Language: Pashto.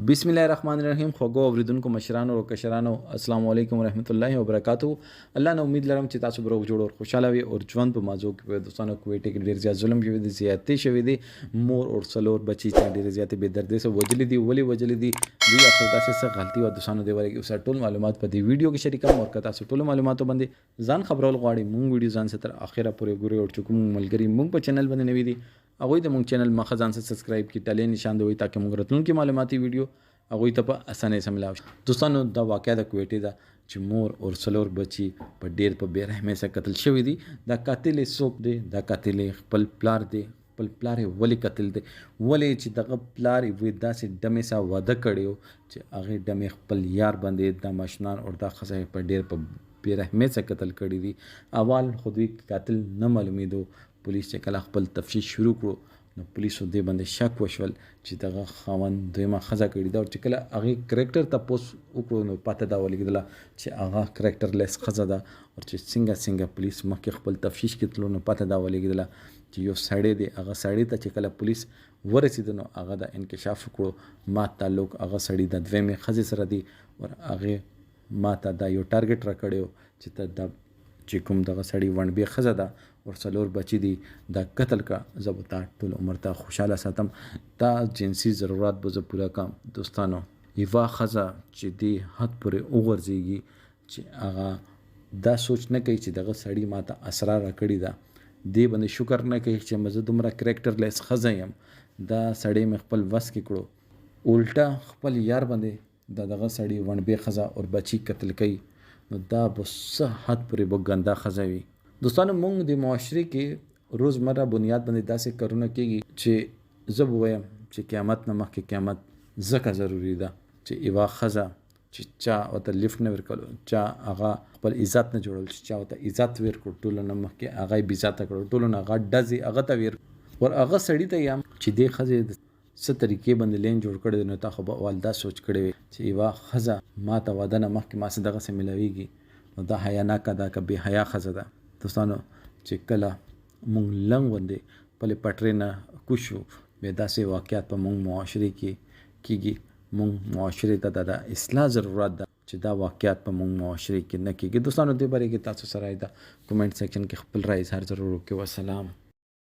بسم الله الرحمن الرحیم. خوږو اوریدونکو مشرانو او کشرانو السلام علیکم ورحمۃ اللہ وبرکاتہ. الله نه امید لرم چې تاسو به روغ جوړ او خوشاله وي او ژوند په مازو کې دوستانو کویټ کې ډیر زیات ظلم شوی دی، زیاتې شوی دی. مور او څلور بچی چې ډیر زیاتې بے دردۍ سره وجلې دي. ولې وجلې دي دوی اصل تاسو څه غلطي و دوستانو دی ورګي اوس ټول معلومات په دې ویډیو کې شریکم او کتا تاسو ټول معلوماتو باندې ځان خبرول غواړي مونږ ویډیو ځان ستر اخره پورې ګوري او چې کوم ملګری مونږ په چینل باندې نوی دي هغه د مونږ چینل مخه ځان سبسکرایب کی ټاله نشان دوی تاکي مونږ راتلونکي معلوماتي ویډیو هغه ته په اسانه سره ملاوي. دوستانو دا واقعا د کویټې دا چې مور او څلور بچي په ډیر په بیرحمۍ سره قتل شوی دي. دا قاتل څوک دی؟ دا قاتل خپل پلار دی. خپل پلار ولې قتل دی؟ ولې چې دغه پلار وې داسې ډمې سره واده کړی چې هغه ډمې خپل یار باندې دا ماشنان او دا ښځه په ډیر په بیرحمۍ سره قتل کړی دي. اول خو دوی قاتل نه معلومېدو. پولیس چې کله خپل تفتیش شروع کړو نو پولیسو دې باندې شک وشول چې دغه خاوند دویمه ښځه کړې ده او چې کله هغې کرکټر تپوس وکړو نو پته دا ولګېدله چې هغه کرکټر لیس ښځه ده او چې څنګه پولیس مخکې خپل تفتیش کې تلو نو پته دا ولګېدله چې یو سړی دی. هغه سړی ته چې کله پولیس ورسېده نو هغه دا انکشاف وکړو ما تعلق هغه سړي د دویمې ښځې سره دی او هغې ما ته دا یو ټارګټ راکړی چې ته دا چې کوم دغه سړی وڼبې ښځه ده او څلور بچي دي دا قتل کا زه به تا ټول عمر ته خوشحاله ساتم. دا جنسي ضرورت به زه پوره کړم. دوستانو یوه ښځه چې دې حد پورې وغورځېږي چې هغه دا سوچ نه کوي چې دغه سړي ما ته اسرار راکړې ده، دې باندې شکر نه کوي چې زه دومره کرکټر لیس ښځه یم، دا سړی مې خپل وس کې کړو، الټا خپل یار باندې دغه سړي وڼبې ښځه او بچي قتل کوي نو دا به څه حد پورې به ګنده ښځه وي. دوستانو مونږ د معاشرې کې روزمره بنیاد باندې داسې کارونه کېږي چې زه به وایم چې قیامت نه مخکې قیامت ځکه ضروري ده چې یوه ښځه چې چا ورته لیفټ نه ورکړو، چا هغه خپل عزت نه جوړول، چې چا ورته عزت ورکړو ټولو نه مخکې هغه یې بېعزته کړو، ټولو نه هغه ډزې هغه ته ور ور هغه سړي ته یم چې دې ښځې څه طریقې باندې لین جوړ کړی دی نو تا خو به اول دا سوچ کړی وي چې یوه ښځه ما ته واده نه مخکې ما سره دغسې ملاویږي نو دا حیاناکه ده که بې حیا ښځه ده. دوستانو چې کله مونږ لنګ غوندې خپلې پټرۍ نه کوشو بیا داسې واقعات په مونږ معاشرې کې کېږي. مونږ معاشرې ته د اصلاح ضرورت ده چې دا واقعات په مونږ معاشرې کې نه کېږي. دوستانو دې باره کې تاسو سره د کومنټ سیکشن کې خپل رایې اظهار ضرور وکړئ. والسلام.